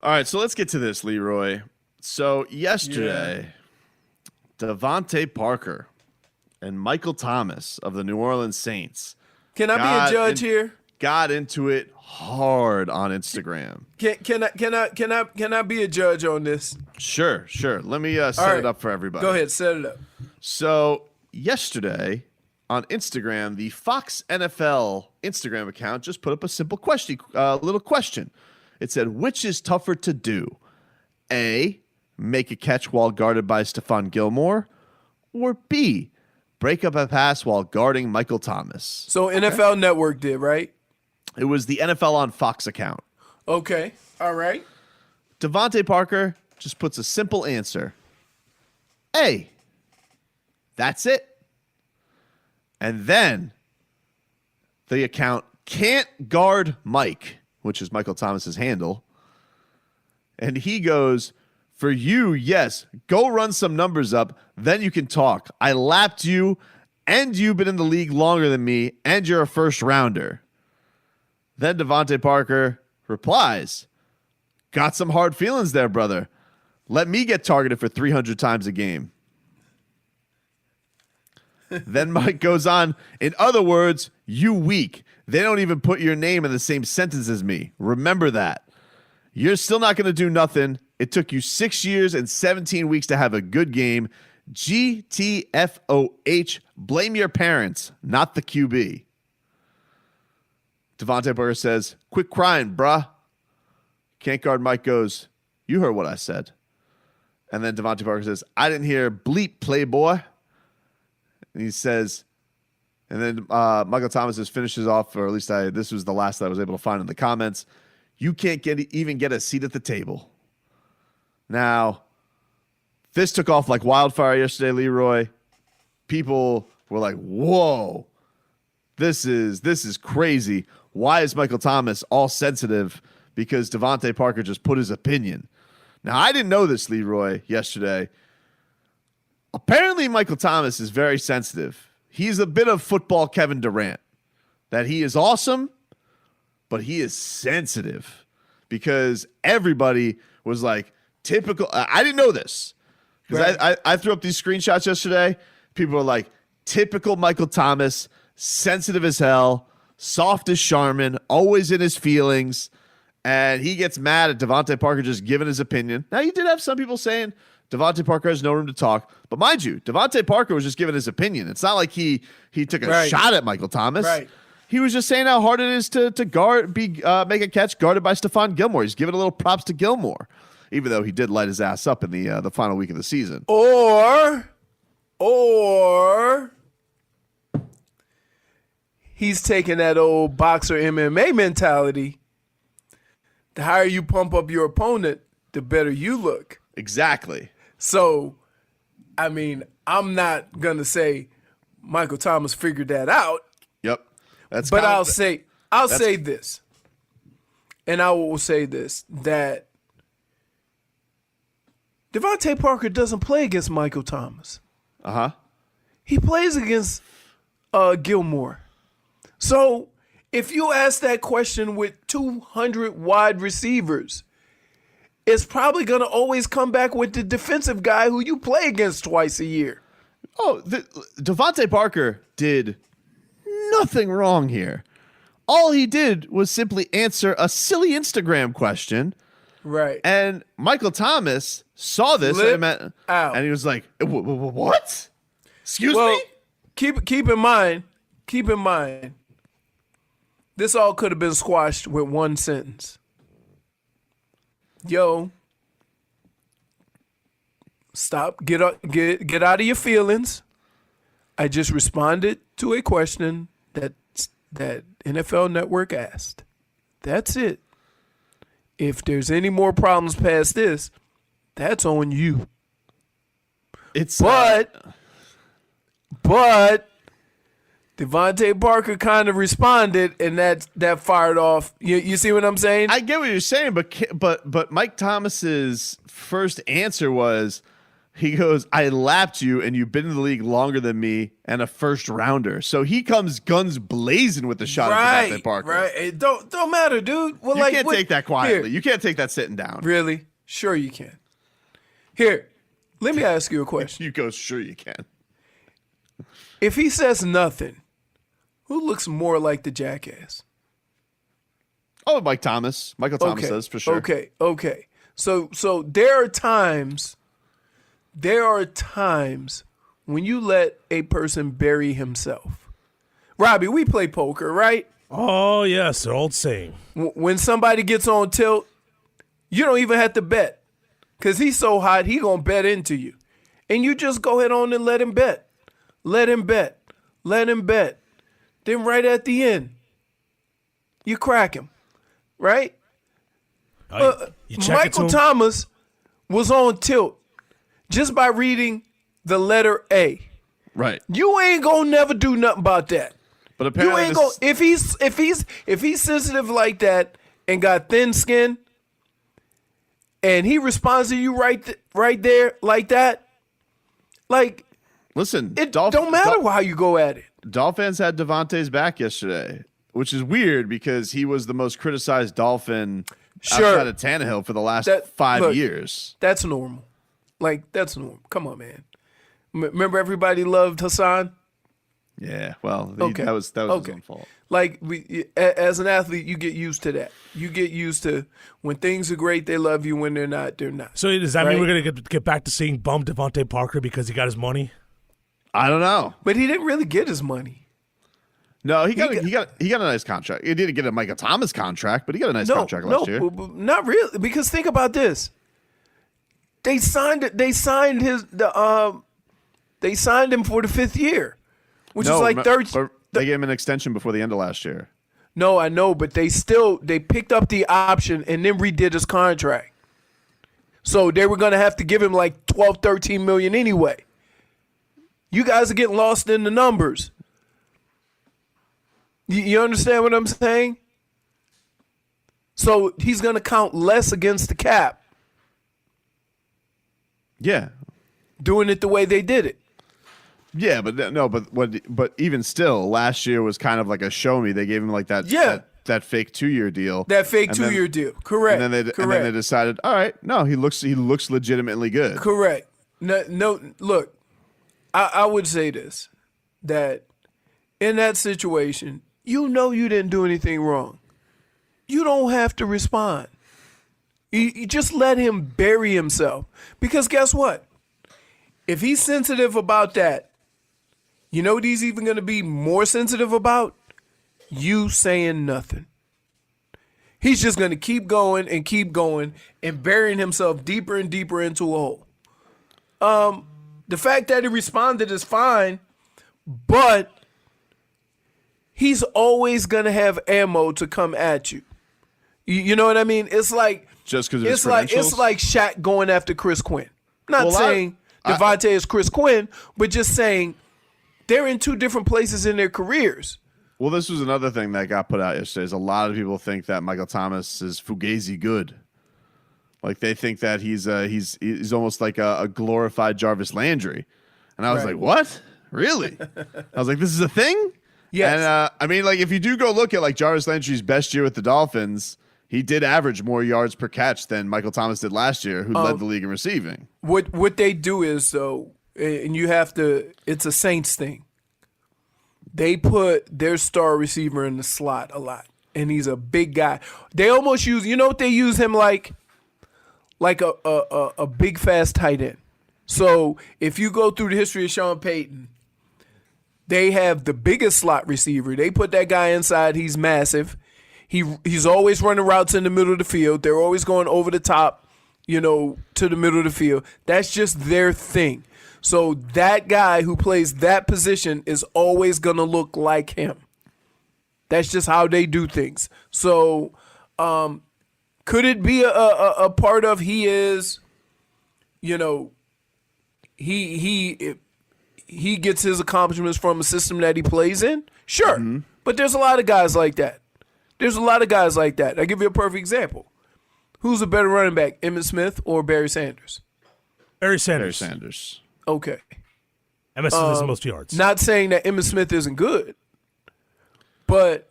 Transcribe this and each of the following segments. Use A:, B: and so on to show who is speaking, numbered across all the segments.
A: All right, so let's get to this, Leroy. So yesterday, DeVante Parker and Michael Thomas of the New Orleans Saints
B: Can I be a judge here?
A: got into it hard on Instagram.
B: Can I be a judge on this?
A: Sure. Let me set it up for everybody.
B: Go ahead, set it up.
A: So yesterday on Instagram, the Fox NFL Instagram account just put up a simple question, little question. It said, which is tougher to do? A, make a catch while guarded by Stephon Gilmore, or B, break up a pass while guarding Michael Thomas?
B: So NFL Network did, right?
A: It was the NFL on Fox account.
B: Okay. All right.
A: DeVante Parker just puts a simple answer. A. That's it. And then the account can't guard Mike, which is Michael Thomas's handle. And he goes, for you, yes, go run some numbers up. Then you can talk. I lapped you, and you've been in the league longer than me, and you're a first rounder. Then DeVante Parker replies, got some hard feelings there, brother. Let me get targeted for 300 times a game. Then Mike goes on, in other words, you weak. They don't even put your name in the same sentence as me. Remember that. You're still not going to do nothing. It took you 6 years and 17 weeks to have a good game. GTFOH. Blame your parents, not the QB. DeVante Parker says, quit crying, bruh. Can't guard Mike goes, you heard what I said. And then DeVante Parker says, I didn't hear bleep, playboy. And he says, and then Michael Thomas just finishes off, or at least this was the last that I was able to find in the comments. You can't even get a seat at the table. Now, this took off like wildfire yesterday, Leroy. People were like, whoa, this is crazy. Why is Michael Thomas all sensitive? Because DeVante Parker just put his opinion. Now, I didn't know this, Leroy, yesterday. Apparently, Michael Thomas is very sensitive. He's a bit of football Kevin Durant. That he is awesome, but he is sensitive. Because everybody was like, typical. I didn't know this. Because I threw up these screenshots yesterday. People were like, typical Michael Thomas, sensitive as hell, soft as Charmin, always in his feelings. And he gets mad at DeVante Parker just giving his opinion. Now, you did have some people saying DeVante Parker has no room to talk. But mind you, DeVante Parker was just giving his opinion. It's not like he took a shot at Michael Thomas.
B: Right.
A: He was just saying how hard it is to make a catch guarded by Stephon Gilmore. He's giving a little props to Gilmore, even though he did light his ass up in the final week of the season.
B: Or he's taking that old boxer MMA mentality. The higher you pump up your opponent, the better you look.
A: Exactly.
B: So, I mean, I'm not going to say Michael Thomas figured that out.
A: Yep.
B: But I'll say this. And I will say this, that DeVante Parker doesn't play against Michael Thomas.
A: Uh-huh.
B: He plays against Gilmore. So if you ask that question with 200 wide receivers, it's probably going to always come back with the defensive guy who you play against twice a year.
A: Oh, DeVante Parker did nothing wrong here. All he did was simply answer a silly Instagram question.
B: Right.
A: And Michael Thomas saw this
B: out.
A: And he was like, what? Excuse me?
B: Keep in mind, this all could have been squashed with one sentence. Yo, stop, get out of your feelings. I just responded to a question that NFL Network asked. That's it. If there's any more problems past this, that's on you. But DeVante Parker kind of responded, and that fired off. You see what I'm saying?
A: I get what you're saying, but Mike Thomas's first answer was He goes, I lapped you, and you've been in the league longer than me, and a first rounder. So he comes guns blazing with the shot at DeVante Parker.
B: Right. It don't matter, dude. Well,
A: You can't take that quietly.
B: Here.
A: You can't take that sitting down.
B: Really? Sure you can. Here, let me ask you a question.
A: You go, sure you can.
B: If he says nothing, who looks more like the jackass?
A: Oh, Michael Thomas does for sure.
B: Okay. So there are times when you let a person bury himself. Robbie, we play poker, right?
C: Oh, yes, the old saying.
B: When somebody gets on tilt, you don't even have to bet because he's so hot, he going to bet into you. And you just go ahead on and let him bet. Let him bet. Then right at the end, you crack him, right?
C: You check
B: Michael
C: it to him?
B: Thomas was on tilt just by reading the letter A.
A: Right.
B: You ain't gonna never do nothing about that.
A: But apparently
B: You ain't gonna if he's sensitive like that and got thin skin, and he responds to you right there like that, like
A: listen,
B: it don't matter how you go at it.
A: Dolphins had DeVante's back yesterday, which is weird because he was the most criticized Dolphin outside of Tannehill for the last 5 years.
B: That's normal. That's normal. Come on, man. Remember everybody loved Hassan?
A: Yeah, well, that was his own fault.
B: As an athlete, you get used to that. You get used to when things are great, they love you. When they're not, they're not.
C: So does that mean we're going to get back to seeing bum DeVante Parker because he got his money?
A: I don't know.
B: But he didn't really get his money.
A: No, he got a nice contract. He didn't get a Michael Thomas contract, but he got a nice contract last year.
B: Not really, because think about this. They signed him for the 5th year, which is like 30.
A: They gave him an extension before the end of last year.
B: No, I know, but they picked up the option and then redid his contract. So they were going to have to give him like 12, 13 million anyway. You guys are getting lost in the numbers. You understand what I'm saying? So he's going to count less against the cap.
A: Yeah.
B: Doing it the way they did it.
A: Yeah, but even still, last year was kind of like a show me. They gave him like that that fake 2-year deal.
B: That fake 2-year deal. Correct.
A: And then they decided, all right, no, he looks legitimately good.
B: Correct. No, look, I would say this, that in that situation, you didn't do anything wrong. You don't have to respond. You just let him bury himself. Because guess what? If he's sensitive about that, you know what he's even going to be more sensitive about? You saying nothing. He's just going to keep going and burying himself deeper and deeper into a hole. The fact that he responded is fine, but he's always going to have ammo to come at you. You know what I mean? It's like
A: just because it's like
B: Shaq going after Chris Quinn. Not saying DeVante is Chris Quinn, but just saying they're in two different places in their careers.
A: Well, this was another thing that got put out yesterday. Is a lot of people think that Michael Thomas is fugazi good. Like they think that he's almost like a glorified Jarvis Landry, and I was like, what? Really? I was like, this is a thing?
B: Yes.
A: And I mean, like if you do go look at like Jarvis Landry's best year with the Dolphins, he did average more yards per catch than Michael Thomas did last year, who led the league in receiving.
B: What they do is though, and you have to. It's a Saints thing. They put their star receiver in the slot a lot, and he's a big guy. They almost use, you know what they use him like a big fast tight end. So if you go through the history of Sean Payton, they have the biggest slot receiver. They put that guy inside. He's massive. He's always running routes in the middle of the field. They're always going over the top, to the middle of the field. That's just their thing. So that guy who plays that position is always going to look like him. That's just how they do things. So could it be a part of he is, he gets his accomplishments from a system that he plays in? Sure. Mm-hmm. But there's a lot of guys like that. I'll give you a perfect example. Who's a better running back, Emmitt Smith or Barry Sanders?
C: Barry
A: Barry
C: Sanders.
A: Sanders.
B: Okay.
C: Emmitt Smith has the most yards.
B: Not saying that Emmitt Smith isn't good, but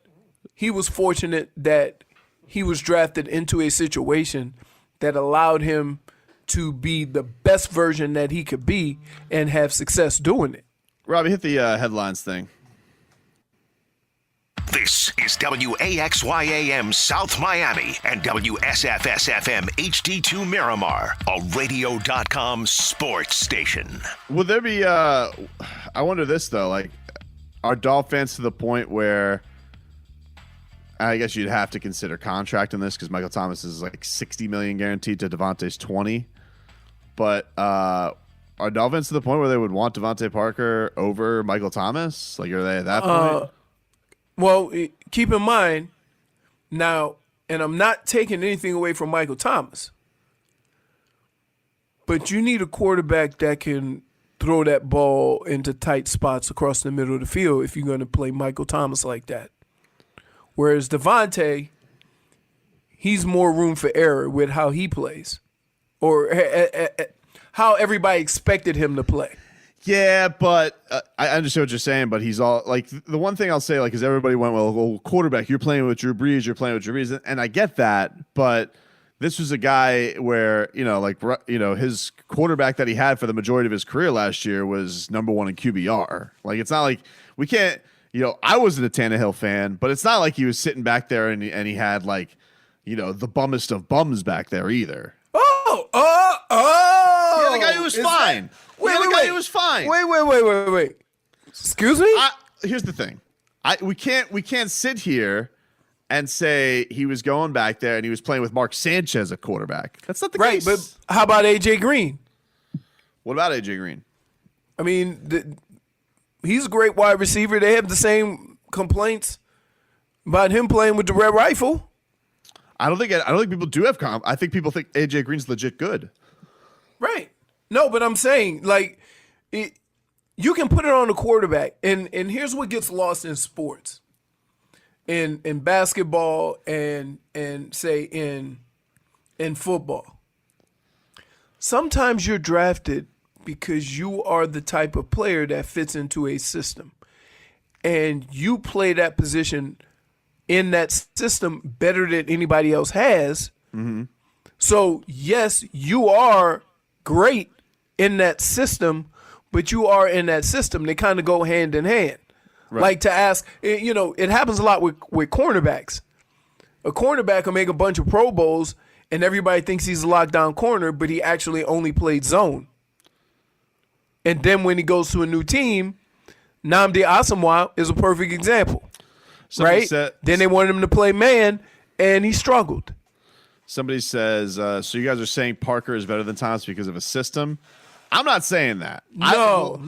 B: he was fortunate that he was drafted into a situation that allowed him to be the best version that he could be and have success doing it.
A: Robbie, hit the headlines thing.
D: This is WAXYAM South Miami and WSFSFM HD2 Miramar, a radio.com sports station.
A: Will there be I wonder this though, like, are Dolphins to the point where I guess you'd have to consider contract in this because Michael Thomas is like $60 million guaranteed to DeVante's $20. But are Dolphins to the point where they would want DeVante Parker over Michael Thomas? Like, are they at that point?
B: Well, keep in mind now, and I'm not taking anything away from Michael Thomas, but you need a quarterback that can throw that ball into tight spots across the middle of the field if you're going to play Michael Thomas like that. Whereas DeVante, he's more room for error with how he plays or how everybody expected him to play.
A: Yeah, but I understand what you're saying, but he's all like the one thing I'll say, like, is everybody went, well, quarterback, you're playing with Drew Brees, and I get that, but this was a guy where, his quarterback that he had for the majority of his career last year was number one in QBR. Like, it's not like we can't, I wasn't a Tannehill fan, but it's not like he was sitting back there and he had like, the bummest of bums back there either. Yeah, the guy who was fine. Who was fine.
B: Wait. Excuse me?
A: Here's the thing. We can't sit here and say he was going back there and he was playing with Mark Sanchez at quarterback. That's not the case.
B: Right, but how about A.J. Green?
A: What about A.J. Green?
B: I mean, he's a great wide receiver. They have the same complaints about him playing with the Red Rifle.
A: I don't think people do have I think people think A.J. Green's legit good.
B: Right. No, but I'm saying, like, you can put it on the quarterback, and here's what gets lost in sports, in basketball and say in football. Sometimes you're drafted because you are the type of player that fits into a system, and you play that position in that system better than anybody else has. Mm-hmm. So yes, you are great in that system, but you are in that system. They kind of go hand in hand. Right. Like to ask, it happens a lot with cornerbacks. A cornerback will make a bunch of Pro Bowls, and everybody thinks he's a lockdown corner, but he actually only played zone. And then when he goes to a new team, Nnamdi Asomugha is a perfect example. Right? Then they wanted him to play man, and he struggled.
A: Somebody says, so you guys are saying Parker is better than Thomas because of a system? I'm not saying that.
B: No.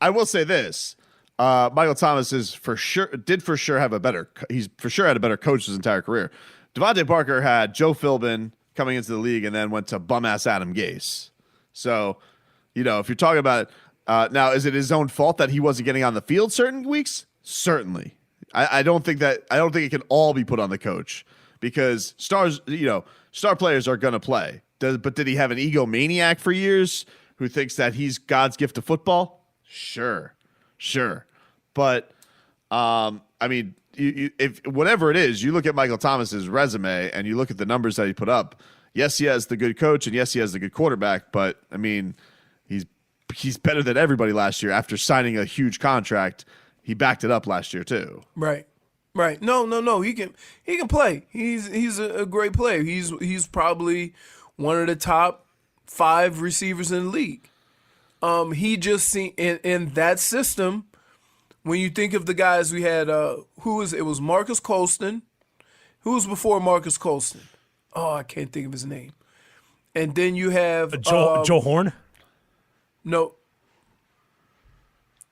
A: I will say this. Michael Thomas did for sure have a better coach his entire career. DeVante Parker had Joe Philbin coming into the league and then went to bum-ass Adam Gase. So, if you're talking about now, is it his own fault that he wasn't getting on the field certain weeks? Certainly. I don't think it can all be put on the coach because star players are going to play. But did he have an egomaniac for years who thinks that he's God's gift to football? Sure. But, if whatever it is, you look at Michael Thomas's resume and you look at the numbers that he put up. Yes, he has the good coach, and yes, he has the good quarterback. But he's better than everybody last year. After signing a huge contract, he backed it up last year too.
B: Right. No. He can play. He's a great player. He's probably one of the top 5 receivers in the league. He just seen in that system. When you think of the guys we had, it was Marcus Colston. Who was before Marcus Colston? Oh, I can't think of his name. And then you have
C: Joe Horn.
B: No.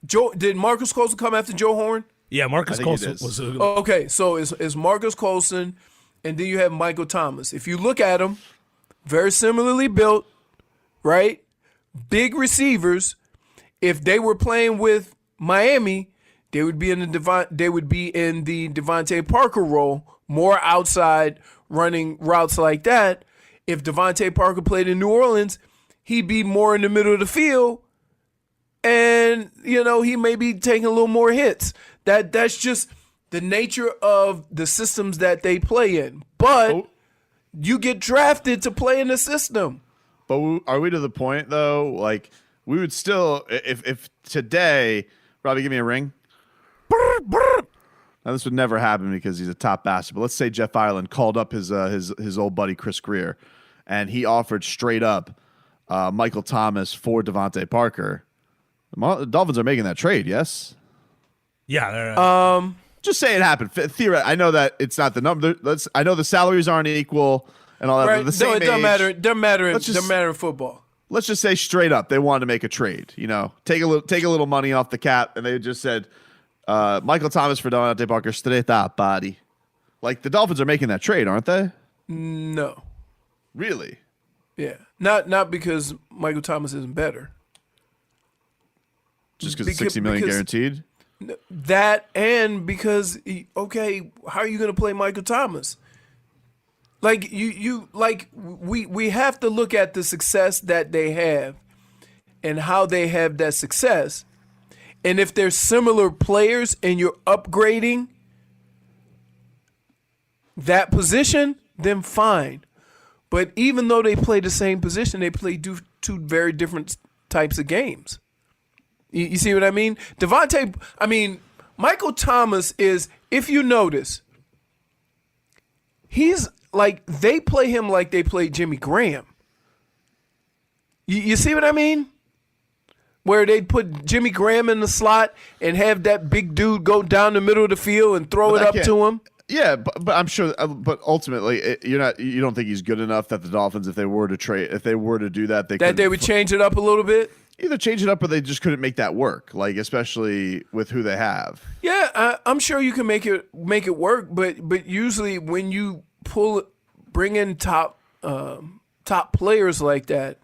B: Did Marcus Colston come after Joe Horn?
C: Yeah, Marcus Colston was.
B: Okay, so it's Marcus Colston, and then you have Michael Thomas. If you look at them, very similarly built, right? Big receivers. If they were playing with Miami, they would be in the DeVante Parker role, more outside running routes like that. If DeVante Parker played in New Orleans, he'd be more in the middle of the field, and he may be taking a little more hits. That's just the nature of the systems that they play in. But you get drafted to play in the system.
A: But are we to the point though? Like we would still, if today, Robbie, give me a ring. Now this would never happen because he's a top bastard. But let's say Jeff Ireland called up his old buddy Chris Greer, and he offered straight up Michael Thomas for DeVante Parker. The Dolphins are making that trade, yes?
C: Yeah.
A: Just say it happened. I know that it's not the number. I know the salaries aren't equal and all that.
B: Right?
A: But the same
B: it doesn't
A: age,
B: matter. It doesn't matter. Doesn't matter in football.
A: Let's just say straight up they wanted to make a trade. Take a little money off the cap, and they just said Michael Thomas for DeVante Parker straight up, body. Like the Dolphins are making that trade, aren't they?
B: No.
A: Really?
B: Yeah. Not because Michael Thomas isn't better.
A: Just because it's $60 million guaranteed?
B: That and because how are you going to play Michael Thomas? Like we have to look at the success that they have and how they have that success. And if they're similar players and you're upgrading that position, then fine. But even though they play the same position, they play two very different types of games. You see what I mean? Michael Thomas is, if you notice, he's like, they play him like they played Jimmy Graham. You see what I mean? Where they put Jimmy Graham in the slot and have that big dude go down the middle of the field and throw it up to him.
A: Yeah, but I'm sure. But ultimately, you don't think he's good enough that the Dolphins, if they were to do that, they
B: would change it up a little bit.
A: Either change it up or they just couldn't make that work. Like especially with who they have.
B: Yeah, I'm sure you can make it work, but usually when you bring in top players like that,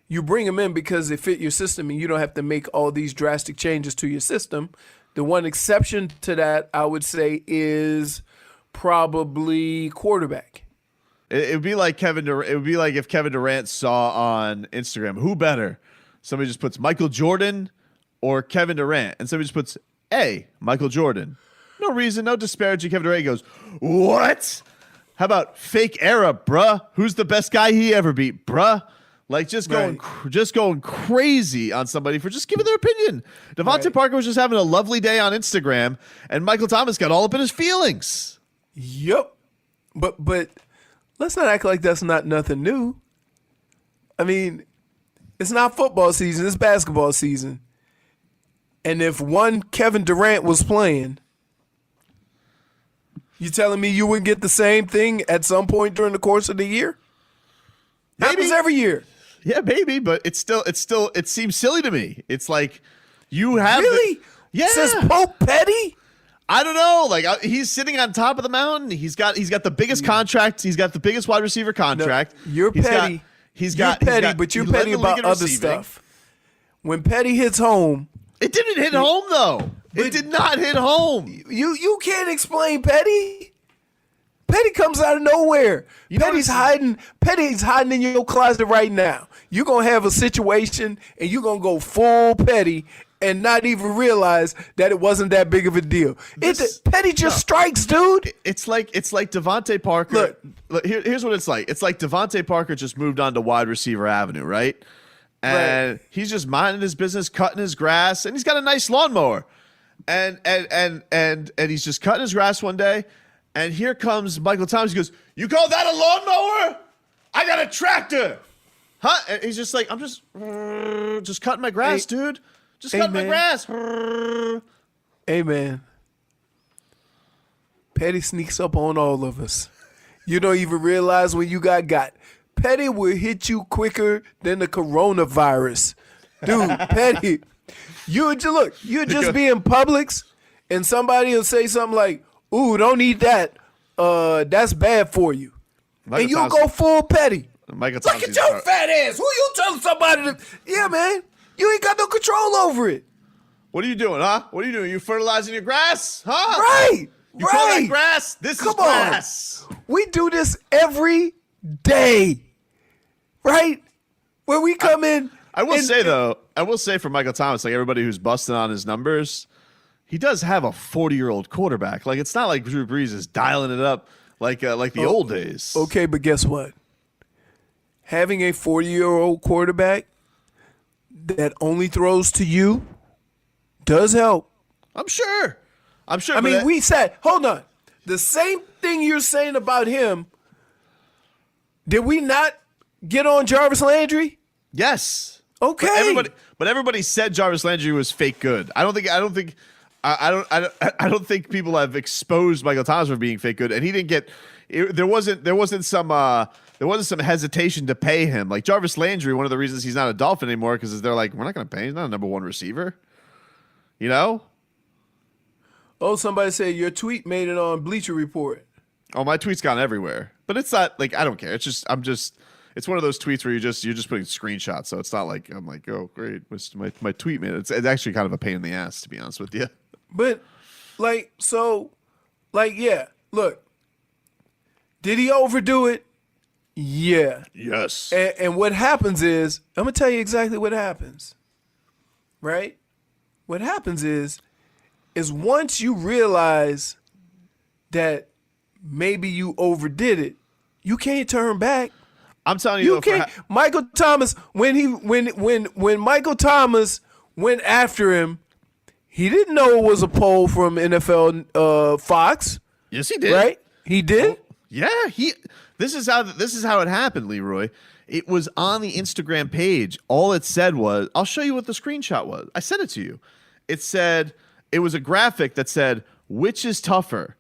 B: you bring them in because they fit your system, and you don't have to make all these drastic changes to your system. The one exception to that, I would say, is probably quarterback.
A: It would be like Kevin Durant. It would be like if Kevin Durant saw on Instagram, who better? Somebody just puts Michael Jordan or Kevin Durant, and somebody just puts Michael Jordan. No reason, no disparaging. Kevin Durant goes, what? How about fake era, bruh? Who's the best guy he ever beat, bruh? Like just going crazy on somebody for just giving their opinion. DeVante Parker was just having a lovely day on Instagram, and Michael Thomas got all up in his feelings.
B: Yep. But let's not act like that's not nothing new. I mean, it's not football season, it's basketball season. And if one Kevin Durant was playing, you telling me you wouldn't get the same thing at some point during the course of the year? Happens every year.
A: Yeah, maybe, but it seems silly to me. It's like you have
B: really? Says Pope Petty?
A: I don't know. Like he's sitting on top of the mountain. He's got the biggest contract. He's got the biggest wide receiver contract.
B: No, you're petty.
A: You're
B: petty, but you're petty about other stuff. When Petty hits home,
A: it didn't hit home though. It did not hit home.
B: You can't explain Petty. Petty comes out of nowhere. Petty's hiding in your closet right now. You're going to have a situation and you're going to go full Petty and not even realize that it wasn't that big of a deal. Petty just strikes, dude.
A: It's like DeVante Parker. Look, here's what it's like. It's like DeVante Parker just moved on to wide receiver avenue, right? And he's just minding his business, cutting his grass, and he's got a nice lawnmower. And he's just cutting his grass one day. And here comes Michael Thomas. He goes, "You call that a lawnmower? I got a tractor." Huh? And he's just like, "I'm just cutting my grass, dude. Just cutting my grass."
B: Hey, man. Petty sneaks up on all of us. You don't even realize when you got. Petty will hit you quicker than the coronavirus. Dude, Petty, you'll just be in Publix and somebody will say something like, "Ooh, don't eat that. That's bad for you." And you'll go full Petty. Look at your fat ass. Who you telling somebody to? Yeah, man. You ain't got no control over it.
A: What are you doing, huh? What are you doing? You fertilizing your grass? Huh?
B: Right.
A: You call that grass? This is grass.
B: We do this every day. right? Where we come in.
A: I will say for Michael Thomas, like everybody who's busting on his numbers, he does have a 40-year-old quarterback. Like it's not like Drew Brees is dialing it up like the old days.
B: Okay, but guess what? Having a 40-year-old quarterback that only throws to you does help.
A: I'm sure.
B: I mean, we said, hold on. The same thing you're saying about him, did we not get on Jarvis Landry?
A: Yes.
B: Okay.
A: But everybody said Jarvis Landry was fake good. I don't think people have exposed Michael Thomas for being fake good, and he didn't get. There wasn't some hesitation to pay him. Like Jarvis Landry, one of the reasons he's not a Dolphin anymore because they're like, we're not going to pay him. He's not a number one receiver. You know.
B: Oh, somebody said your tweet made it on Bleacher Report.
A: Oh, my tweet's gone everywhere. But it's not like I don't care. It's just it's one of those tweets where you're just putting screenshots. So it's not like I'm like, oh great, my tweet made it. It's actually kind of a pain in the ass, to be honest with you.
B: But yeah, look. Did he overdo it? Yeah.
A: Yes.
B: And what happens is, I'm gonna tell you exactly what happens. Right? What happens is once you realize that maybe you overdid it, you can't turn back.
A: I'm telling you,
B: Michael Thomas, when Michael Thomas went after him, he didn't know it was a poll from NFL Fox.
A: Yes, he did.
B: Right? He did.
A: Oh, yeah. This is how it happened, Leroy. It was on the Instagram page. All it said was, I'll show you what the screenshot was. I sent it to you. It said. It was a graphic that said, which is tougher?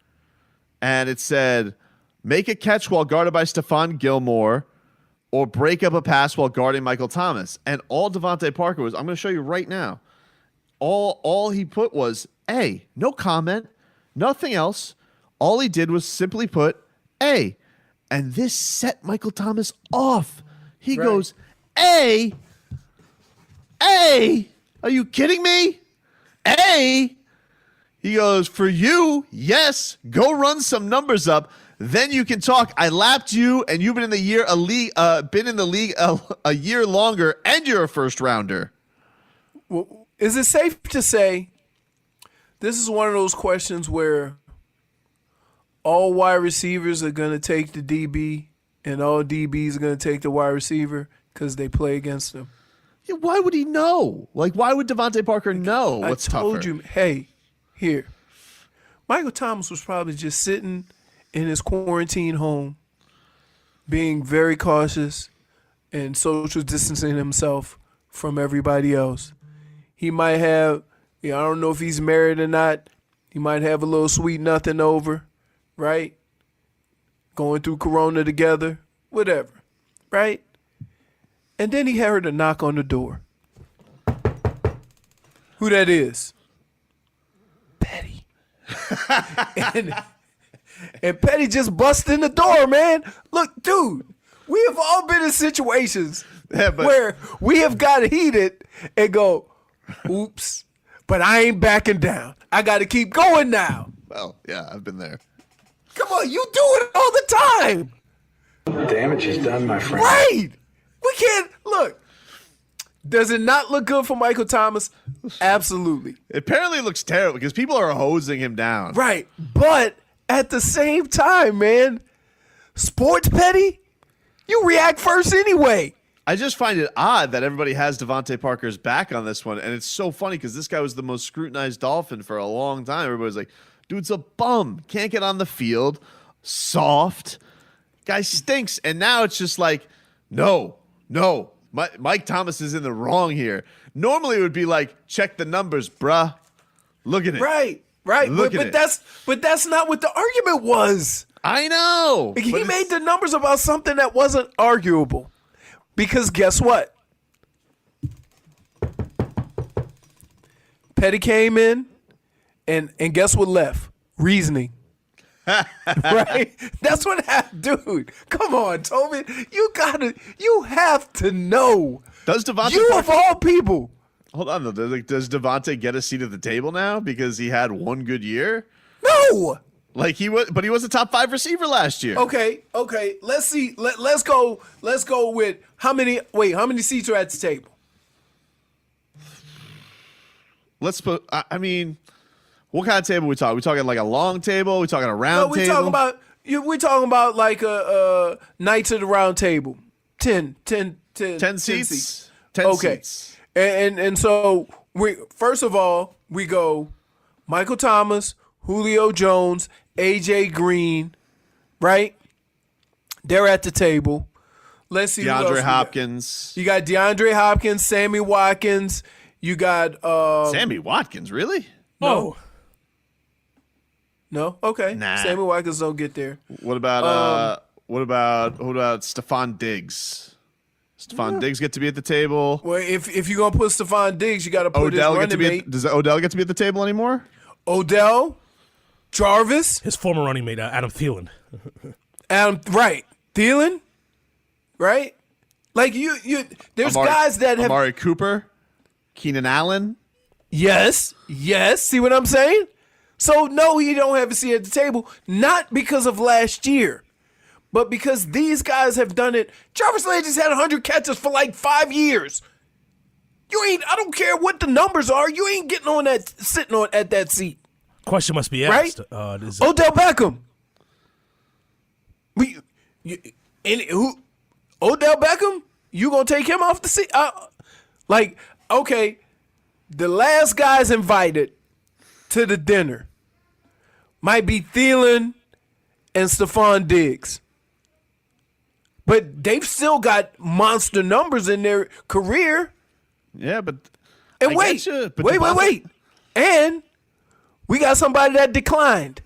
A: And it said, make a catch while guarded by Stephon Gilmore or break up a pass while guarding Michael Thomas. And all DeVante Parker was, I'm going to show you right now. All he put was, A, no comment, nothing else. All he did was simply put A. And this set Michael Thomas off. He goes, A? Are you kidding me? A? He goes, for you, yes, go run some numbers up. Then you can talk. I lapped you, and you've been in the league a year longer, and you're a first rounder.
B: Well, is it safe to say this is one of those questions where all wide receivers are going to take the DB and all DBs are going to take the wide receiver because they play against them?
A: Yeah, why would he know? Like, why would DeVante Parker know what's tougher?
B: I told you, hey, here. Michael Thomas was probably just sitting in his quarantine home, being very cautious and social distancing himself from everybody else. He might have, I don't know if he's married or not. He might have a little sweet nothing over, right? Going through Corona together, whatever, right? And then he heard a knock on the door. Who that is? Petty. and Petty just bust in the door, man. Look, dude, we have all been in situations where we have got heated and go, oops, but I ain't backing down. I got to keep going now.
A: Well, yeah, I've been there.
B: Come on, you do it all the time.
E: Damage is done, my friend.
B: Right. We can't, look. Does it not look good for Michael Thomas? Absolutely.
A: It apparently looks terrible because people are hosing him down.
B: Right. But at the same time, man, sports petty, you react first anyway.
A: I just find it odd that everybody has DeVante Parker's back on this one. And it's so funny because this guy was the most scrutinized Dolphin for a long time. Everybody's like, dude's a bum. Can't get on the field. Soft. Guy stinks. And now it's just like, no. Mike Thomas is in the wrong here. Normally it would be like, check the numbers, bruh. Look at it.
B: Right.
A: But
B: That's not what the argument was.
A: I know.
B: He made the numbers about something that wasn't arguable. Because guess what? Petty came in and guess what left? Reasoning. Right? That's what happened. Dude, come on, Tobin. You have to know.
A: Does DeVante
B: Parker, of all people.
A: Hold on, though. Does DeVante get a seat at the table now because he had one good year?
B: No.
A: Like he was, but he was a top 5 receiver last year.
B: Okay. Let's see. Let's go with how many seats are at the table?
A: Let's put. I mean, what kind of table we talking? We talking like a long table? We talking a round table?
B: We're talking about like a Knights of the Round Table. 10
A: seats. 10
B: okay.
A: seats.
B: And so first of all we go Michael Thomas, Julio Jones, AJ Green, right? They're at the table. Let's see.
A: DeAndre Hopkins.
B: You got DeAndre Hopkins, Sammy Watkins. You got
A: Sammy Watkins, really?
B: No. No? Okay.
A: Nah.
B: Sammy Watkins don't get there.
A: What about Stephon Diggs? Stephon Diggs get to be at the table.
B: Well, if you're gonna put Stephon Diggs, you got to put
A: Odell
B: his
A: get to
B: running
A: be.
B: mate.
A: Does Odell get to be at the table anymore?
B: Odell, Jarvis,
C: His former running mate, Adam Thielen.
B: right? Thielen, right? Like you. There's guys that have.
A: Amari Cooper, Keenan Allen.
B: Yes. See what I'm saying? So no, he don't have a seat at the table, not because of last year, but because these guys have done it. Jarvis Landry's had 100 catches for like 5 years. I don't care what the numbers are. You ain't getting on that, sitting on at that seat.
C: Question must be
B: Right?
C: asked.
B: Odell Beckham. Odell Beckham? You gonna take him off the seat? Okay, the last guys invited to the dinner might be Thielen and Stephon Diggs. But they've still got monster numbers in their career.
A: Yeah, but
B: And wait. And we got somebody that declined.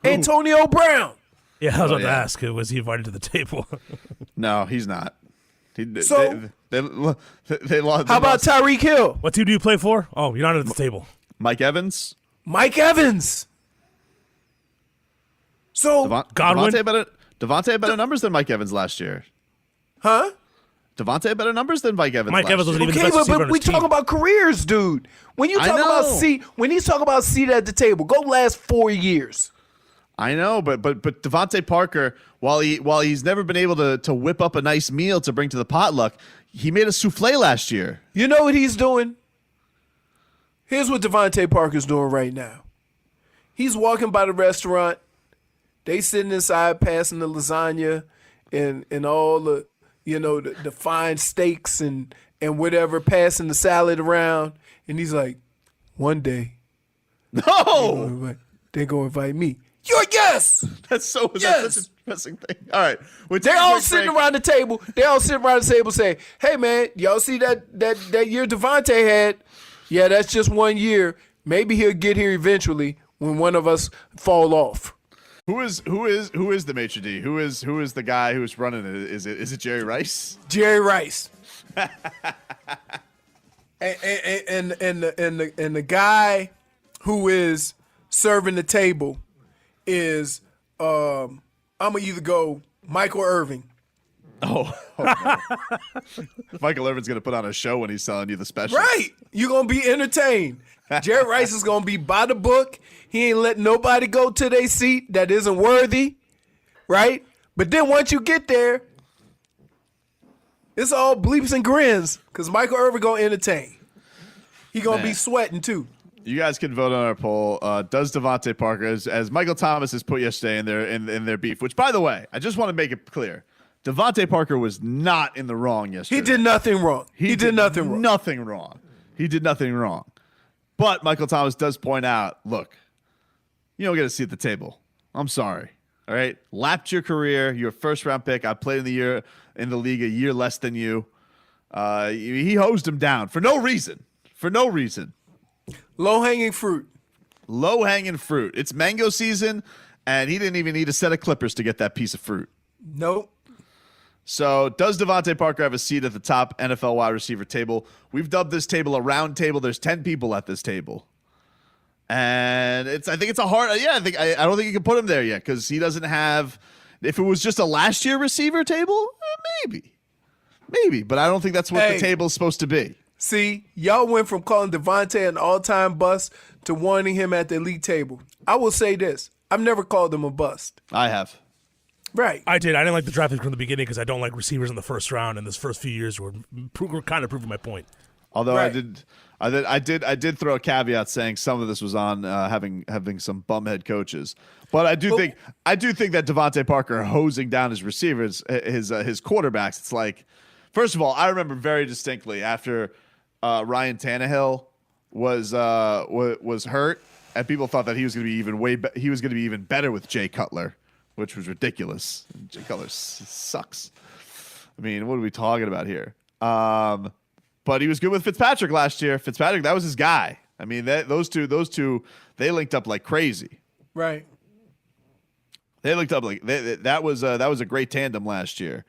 B: Antonio Brown.
C: Yeah, I was about to ask. Was he invited to the table?
A: No, he's not. They lost.
B: How about Tyreek Hill?
C: What team do you play for? Oh, you're not at the table.
A: Mike Evans?
B: Mike Evans. So,
C: Godwin?
A: DeVante had better numbers than Mike Evans last year.
B: huh?
A: DeVante had better numbers than Mike Evans.
C: Mike
A: last
C: Evans
A: year.
C: wasn't even the
B: Okay,
C: best receiver
B: but
C: on
B: we
C: his team.
B: talk about careers, dude. When you
A: I
B: talk about
A: know.
B: when you talk about seat at the table, go last 4 years.
A: I know, but DeVante Parker, while he's never been able to whip up a nice meal to bring to the potluck, he made a souffle last year.
B: You know what he's doing? Here's what DeVante Parker's doing right now. He's walking by the restaurant. They sitting inside passing the lasagna and all the the fine steaks and whatever, passing the salad around, and he's like, one day
A: No,
B: they're gonna invite me. You're yes.
A: that's such a depressing thing. All right,
B: They're all sitting around the table. They all sitting around the table saying, "Hey man, y'all see that year DeVante had? Yeah, that's just 1 year. Maybe he'll get here eventually when one of us fall off."
A: Who is the maitre d'? Who is the guy who's running it? Is it Jerry Rice?
B: Jerry Rice. and the guy who is serving the table is I'm gonna either go Michael Irvin.
A: Oh, Michael Irvin's gonna put on a show when he's selling you the special.
B: Right. You're gonna be entertained. Jerry Rice is gonna be by the book. He ain't letting nobody go to their seat that isn't worthy. Right? But then once you get there, it's all bleeps and grins because Michael Irvin gonna entertain. He gonna be sweating too.
A: You guys can vote on our poll. Does DeVante Parker, as Michael Thomas has put yesterday in their beef, which, by the way, I just want to make it clear, DeVante Parker was not in the wrong yesterday.
B: He did nothing wrong. He did nothing wrong.
A: Nothing wrong. He did nothing wrong. But Michael Thomas does point out, look, you don't get a seat at the table. I'm sorry. All right? Lapped your career. You're a first-round pick. I played in the league a year less than you. He hosed him down for no reason. For no reason.
B: Low-hanging fruit.
A: Low-hanging fruit. It's mango season, and he didn't even need a set of clippers to get that piece of fruit.
B: Nope.
A: So does DeVante Parker have a seat at the top NFL wide receiver table? We've dubbed this table a round table. There's 10 people at this table. And I think it's a hard, I don't think you can put him there yet because he doesn't have, if it was just a last year receiver table, maybe, but I don't think that's what the table's supposed to be.
B: See, y'all went from calling DeVante an all-time bust to wanting him at the elite table. I will say this. I've never called him a bust.
A: I have.
B: Right.
C: I did. I didn't like the draft from the beginning because I don't like receivers in the first round. And this first few years were kind of proving my point.
A: Although
B: Right.
A: I did throw a caveat saying some of this was on having some bumhead coaches. But I do think that DeVante Parker hosing down his receivers, his quarterbacks. It's like, first of all, I remember very distinctly after Ryan Tannehill was hurt, and people thought that he was going to be even better with Jay Cutler, which was ridiculous. Jay Cutler sucks. I mean, what are we talking about here? But he was good with Fitzpatrick last year. Fitzpatrick, that was his guy. I mean, those two, they linked up like crazy.
B: Right.
A: They linked up like that was a great tandem last year.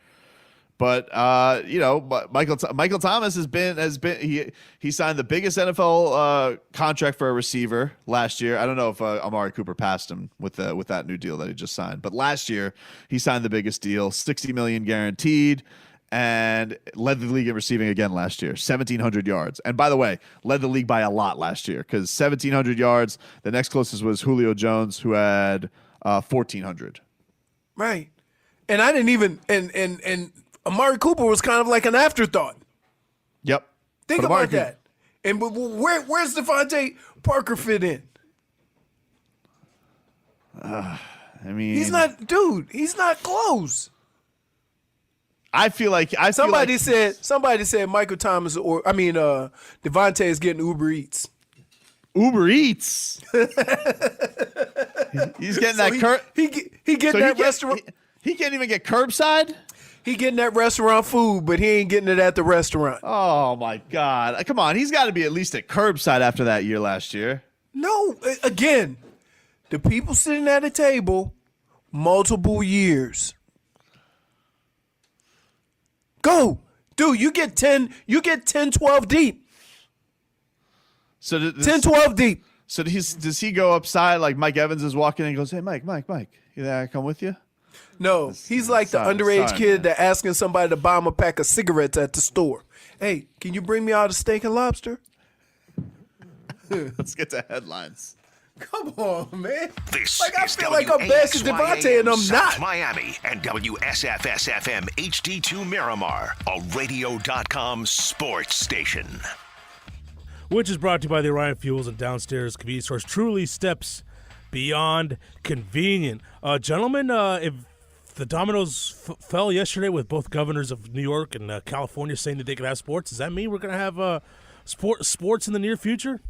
A: But Michael Thomas has been he signed the biggest NFL contract for a receiver last year. I don't know if Amari Cooper passed him with that new deal that he just signed. But last year he signed the biggest deal, $60 million guaranteed. And led the league in receiving again last year, 1,700 yards. And by the way, led the league by a lot last year because 1,700 yards. The next closest was Julio Jones, who had 1,400.
B: Right. And I didn't even and Amari Cooper was kind of like an afterthought.
A: Yep.
B: Think
A: But
B: about
A: Amari
B: that. And where's DeVante Parker fit in?
A: I mean,
B: He's not close.
A: I feel like
B: Somebody said Michael Thomas DeVante is getting Uber Eats.
A: Uber Eats. He's getting
B: restaurant.
A: He can't even get curbside.
B: He getting that restaurant food, but he ain't getting it at the restaurant.
A: Oh my God! Come on, he's got to be at least at curbside after that year last year.
B: No, again, the people sitting at a table, multiple years. Go. Dude, you get 10, 12 deep.
A: So
B: 10, 12 deep.
A: So does he go upside like Mike Evans is walking in and goes, "Hey, Mike, you think I come with you?"
B: No, he's like the underage kid that asking somebody to buy him a pack of cigarettes at the store. Hey, can you bring me out a steak and lobster?
A: Let's get to headlines.
B: Come on, man.
D: This
B: I
D: is
B: feel like I'm bashing DeVante and I'm
D: South
B: not.
D: Miami and WSFS-FM HD2 Miramar, a radio.com sports station.
C: Which is brought to you by the Orion Fuels and Downstairs Convenience Stores. Truly steps beyond convenient. Gentlemen, if the dominoes fell yesterday with both governors of New York and California saying that they could have sports, does that mean we're going to have sports in the near future?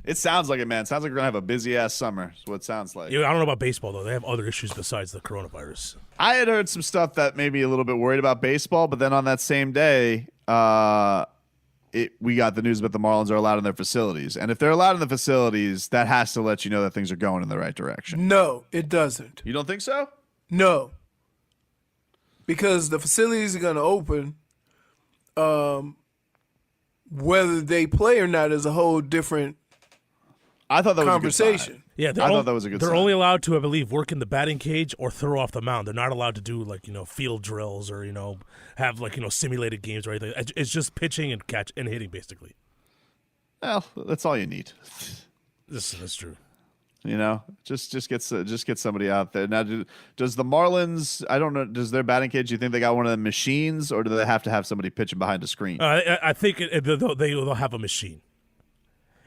A: It sounds like it, man. It sounds like we're going to have a busy-ass summer is what it sounds like.
C: Yeah, I don't know about baseball, though. They have other issues besides the coronavirus.
A: I had heard some stuff that made me a little bit worried about baseball, but then on that same day, we got the news about the Marlins are allowed in their facilities. And if they're allowed in the facilities, that has to let you know that things are going in the right direction.
B: No, it doesn't.
A: You don't think so?
B: No. Because the facilities are going to open. Whether they play or not is a whole different
A: I thought that
B: conversation.
A: was a good sign.
C: Yeah,
A: I thought that was a good
C: They're
A: sign.
C: only allowed to, I believe, work in the batting cage or throw off the mound. They're not allowed to do field drills or have simulated games or anything. It's just pitching and catch and hitting basically.
A: Well, that's all you need.
C: That's true.
A: Just get somebody out there. Now, does the Marlins? I don't know. Does their batting cage? Do you think they got one of the machines, or do they have to have somebody pitching behind a screen?
C: I think they'll have a machine.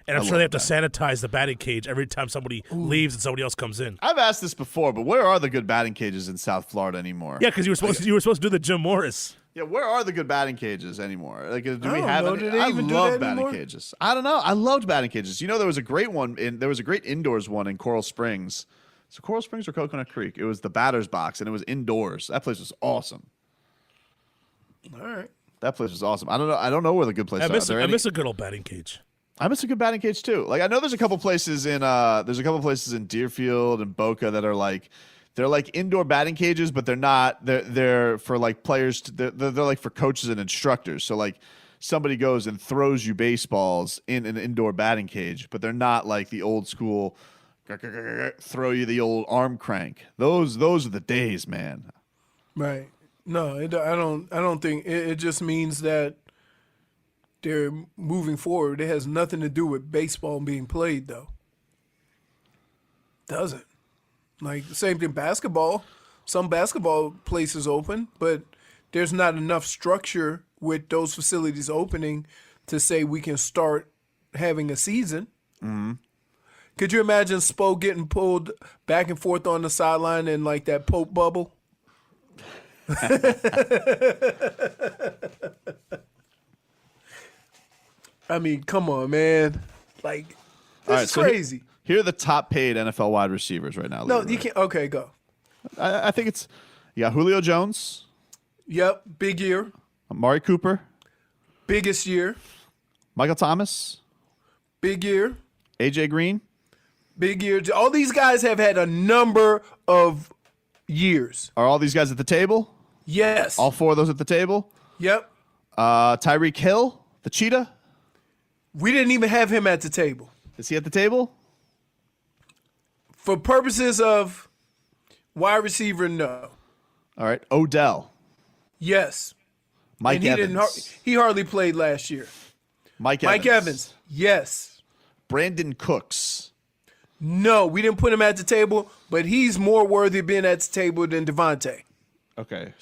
C: And I'm sure they have to sanitize the batting cage every time somebody leaves and somebody else comes in.
A: I've asked this before, but where are the good batting cages in South Florida anymore?
C: Yeah, because you were supposed to do the Jim Morris.
A: Yeah, where are the good batting cages anymore? Like, do we
B: don't
A: have
B: know.
A: any?
B: Do they
A: I
B: even do
A: love
B: that
A: batting
B: anymore?
A: cages. I don't know. I loved batting cages. There was a great one there was a great indoors one in Coral Springs. So Coral Springs or Coconut Creek? It was the batter's box, and it was indoors. That place was awesome.
B: All right.
A: That place was awesome. I don't know where the good places are.
C: I miss a good old batting cage.
A: I miss a good batting cage too. Like I know there's a couple places in Deerfield and Boca that are they're like indoor batting cages, but they're not. They're for like players. They're like for coaches and instructors. So like somebody goes and throws you baseballs in an indoor batting cage, but they're not like the old school throw you the old arm crank. Those are the days, man.
B: Right. No, I don't think it just means that they're moving forward. It has nothing to do with baseball being played, though. Doesn't. Like same thing basketball. Some basketball places open, but there's not enough structure with those facilities opening to say we can start having a season. Mm-hmm. Could you imagine Spo getting pulled back and forth on the sideline in like that Pope bubble? I mean, come on, man. Like, this is crazy.
A: Here are the top paid NFL wide receivers right now.
B: No, you can't. Okay, go.
A: I think it's, you got Julio Jones.
B: Yep, big year.
A: Amari Cooper.
B: Biggest year.
A: Michael Thomas.
B: Big year.
A: AJ Green.
B: Big year. All these guys have had a number of years.
A: Are all these guys at the table?
B: Yes.
A: All four of those at the table?
B: Yep.
A: Tyreek Hill, the cheetah.
B: We didn't even have him at the table.
A: Is he at the table?
B: For purposes of wide receiver, no.
A: All right. Odell.
B: Yes.
A: Mike
B: and
A: Evans.
B: He hardly played last year.
A: Mike
B: Evans. Yes.
A: Brandon Cooks.
B: No, we didn't put him at the table, but he's more worthy of being at the table than DeVante.
A: Okay.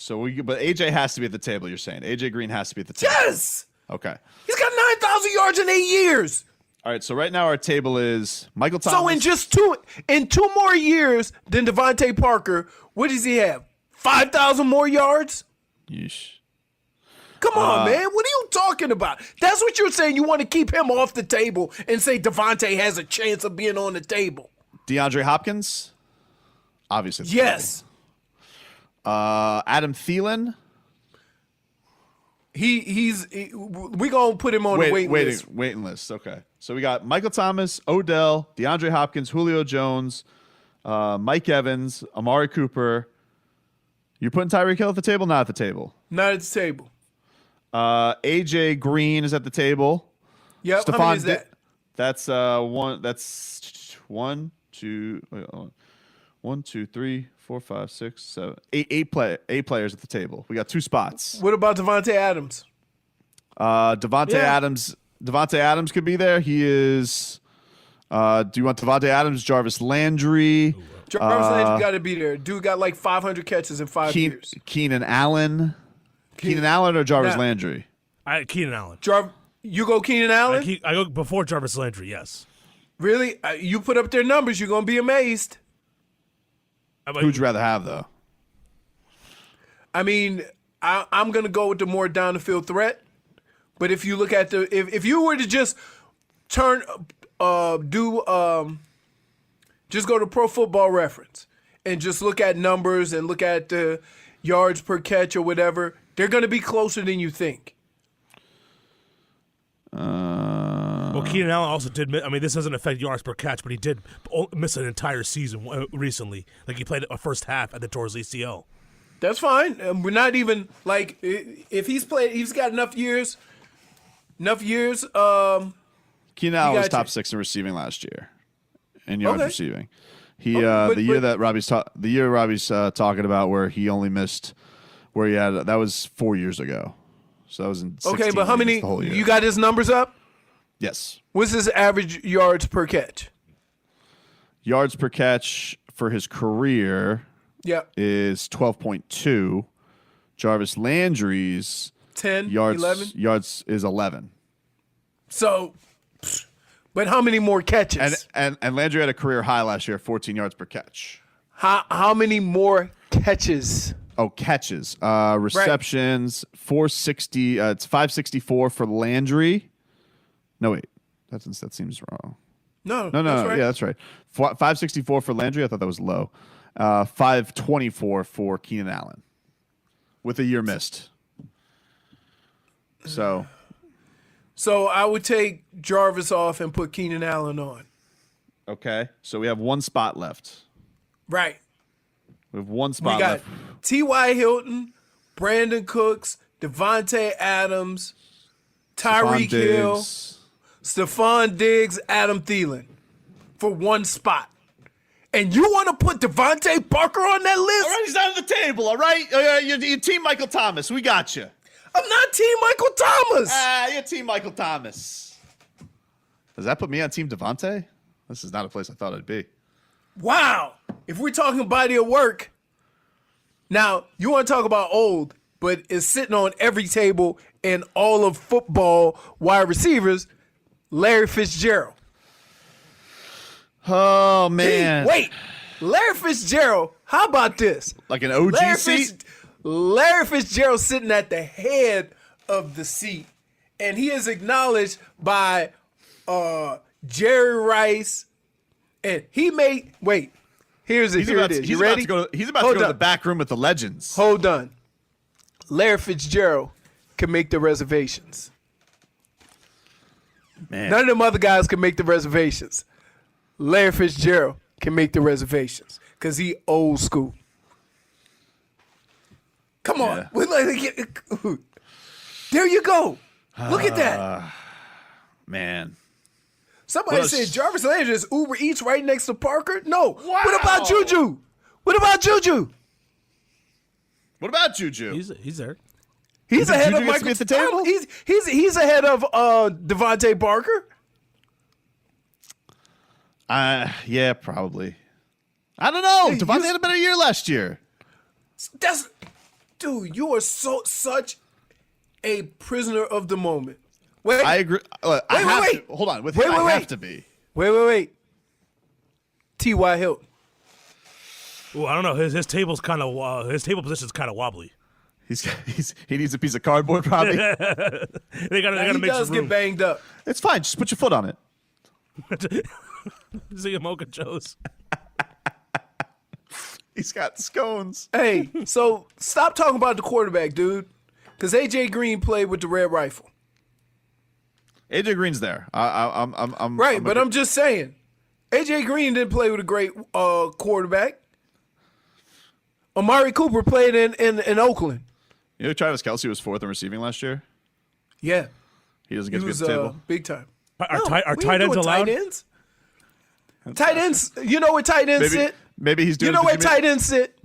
A: But AJ has to be at the table, you're saying. AJ Green has to be at the table.
B: Yes.
A: Okay.
B: He's got 9,000 yards in 8 years.
A: All right. So right now our table is Michael Thomas.
B: So in two more years than DeVante Parker, what does he have? 5,000 more yards?
A: Yeesh.
B: Come on, man. What are you talking about? That's what you're saying. You want to keep him off the table and say DeVante has a chance of being on the table.
A: DeAndre Hopkins? Obviously.
B: Yes.
A: Adam Thielen?
B: We gonna put him on the waiting list.
A: Okay. So we got Michael Thomas, Odell, DeAndre Hopkins, Julio Jones, Mike Evans, Amari Cooper. You're putting Tyreek Hill at the table? Not at the table.
B: Not at the table.
A: AJ Green is at the table.
B: Yep. How many is that?
A: That's one. That's one, two. Wait, hold on. 1, 2, 3, 4, 5, 6, 7, 8. Eight players at the table. We got 2 spots.
B: What about Devontae Adams?
A: Devontae Adams. Devontae Adams could be there. He is. Do you want Devontae Adams, Jarvis Landry?
B: Jarvis Landry got to be there. Dude got like 500 catches in 5 years.
A: Keenan Allen. Keenan Allen or Jarvis Landry?
C: Keenan Allen.
B: You go Keenan Allen?
C: I go before Jarvis Landry, yes.
B: Really? You put up their numbers, you're going to be amazed.
A: Who'd you rather have, though?
B: I mean, I'm going to go with the more down the field threat. But if you look at if you were to just just go to Pro Football Reference and just look at numbers and look at the yards per catch or whatever, they're going to be closer than you think.
C: Well, Keenan Allen also did miss. I mean, this doesn't affect yards per catch, but he did miss an entire season recently. Like, he played a first half at the Torres ACL.
B: That's fine. We're not even, like, if he's got enough years. Keenan
A: Allen was top 6 in receiving last year, in yards receiving. He the year Robbie's talking about, where he only missed, where he had, that was 4 years ago. So that was in 16.
B: Okay, but how many? You got his numbers up?
A: Yes.
B: What's his average yards per catch?
A: Yards per catch for his career is 12.2. Jarvis Landry's
B: 10,
A: yards
B: 11?
A: Yards is 11.
B: So, but how many more catches?
A: And Landry had a career high last year, 14 yards per catch.
B: How many more catches?
A: Oh, catches. Receptions, 460. It's 564 for Landry. No, wait. That seems wrong.
B: No.
A: Right. Yeah, that's right. 564 for Landry. I thought that was low. 524 for Keenan Allen with a year missed. So I would take Jarvis off and put Keenan Allen on. Okay. So we have one spot left.
B: Right.
A: We have one spot
B: left.
A: We got
B: T.Y. Hilton, Brandon Cooks, Devontae Adams, Tyreek Hill, Stephon Diggs, Adam Thielen for one spot. And you want to put DeVante Parker on that list?
A: All right, he's on the table, all right? You're Team Michael Thomas. We got you.
B: I'm not Team Michael Thomas.
A: You're Team Michael Thomas. Does that put me on Team DeVante? This is not a place I thought I'd be.
B: Wow. if we're talking body of work, now you want to talk about old, but it's sitting on every table in all of football wide receivers, Larry Fitzgerald.
A: Oh, man.
B: Wait, Larry Fitzgerald, how about this?
A: Like an OG seat?
B: Larry Fitzgerald sitting at the head of the seat, and he is acknowledged by Jerry Rice, and he made, wait, here it is. You ready?
A: He's about to go to the back room with the legends.
B: Hold on. Larry Fitzgerald can make the reservations.
A: Man.
B: None of them other guys can make the reservations. Larry Fitzgerald can make the reservations because he old school. Come on.
A: Yeah.
B: There you go. Look at that.
A: Man.
B: Somebody said Jarvis Landry is Uber Eats right next to Parker. No. Wow. What about Juju? What about Juju?
A: What about Juju?
C: He's there.
B: He's ahead
A: Juju
B: of
A: gets to
B: Michael.
A: be at the table?
B: He's ahead of DeVante Parker.
A: Yeah, probably. I don't know.
B: Hey,
A: DeVante had a better year last year.
B: Dude, you are such a prisoner of the moment. Wait,
A: I agree.
B: wait.
A: Hold on. With him, I have to be.
B: Wait. T.Y. Hilton.
C: Oh, I don't know. His table's kind of his table position's kind of wobbly.
A: He needs a piece of cardboard, probably.
C: they gotta
B: He
C: make
B: does
C: some room.
B: get banged up.
A: It's fine. Just put your foot on it.
C: See a Mocha Joe's.
A: He's got scones.
B: Hey, so stop talking about the quarterback, dude. Because A.J. Green played with the red rifle.
A: AJ Green's there. I'm
B: Right, but I'm just saying. A.J. Green didn't play with a great quarterback. Amari Cooper played in Oakland.
A: You know, Travis Kelce was 4th in receiving last year.
B: Yeah.
A: He doesn't get
B: He
A: to be
B: was
A: at the table.
B: big time.
C: Are
B: We
C: tight
B: ain't
C: ends
B: doing
C: allowed?
B: Tight ends? Tight ends, you know where tight ends sit?
A: Maybe he's doing.
B: You know where tight ends sit?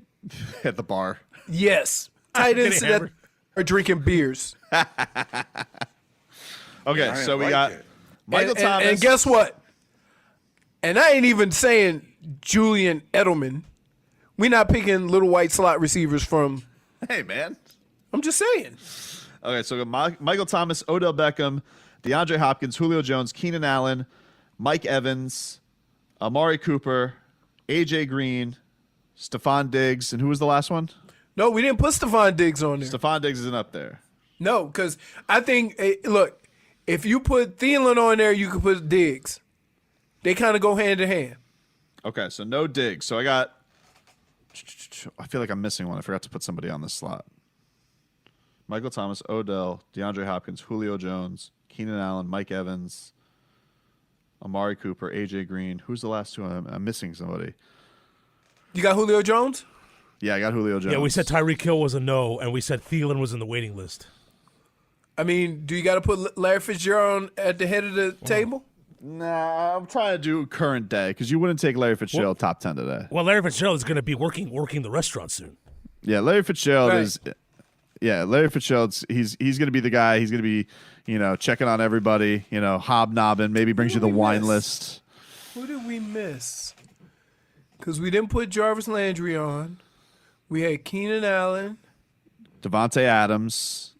A: at the bar.
B: Yes. Tight ends sit
C: hammered.
B: are drinking beers.
A: Okay, so we got Michael Thomas.
B: And guess what? And I ain't even saying Julian Edelman. We're not picking little white slot receivers from.
A: Hey, man.
B: I'm just saying.
A: Okay, so we got Michael Thomas, Odell Beckham, DeAndre Hopkins, Julio Jones, Keenan Allen, Mike Evans, Amari Cooper, A.J. Green, Stephon Diggs, and who was the last one?
B: No, we didn't put Stephon Diggs on there.
A: Stephon Diggs isn't up there.
B: No, because I think, look, if you put Thielen on there, you could put Diggs. They kind of go hand in hand.
A: Okay, so no Diggs. So I feel like I'm missing one. I forgot to put somebody on this slot. Michael Thomas, Odell, DeAndre Hopkins, Julio Jones, Keenan Allen, Mike Evans, Amari Cooper, A.J. Green. Who's the last two? I'm missing somebody.
B: You got Julio Jones?
A: Yeah, I got Julio Jones.
C: Yeah, we said Tyreek Hill was a no, and we said Thielen was in the waiting list.
B: I mean, do you got to put Larry Fitzgerald at the head of the table?
A: Nah, I'm trying to do current day because you wouldn't take Larry Fitzgerald top 10 today.
C: Well, Larry Fitzgerald is going to be working the restaurant soon.
A: Yeah, Larry Fitzgerald
B: Right.
A: is. Yeah, Larry Fitzgerald's he's going to be the guy. He's going to be checking on everybody. Hobnobbing. Maybe brings you the wine list.
B: Who did we miss? Because we didn't put Jarvis Landry on. We had Keenan Allen.
A: Devontae Adams,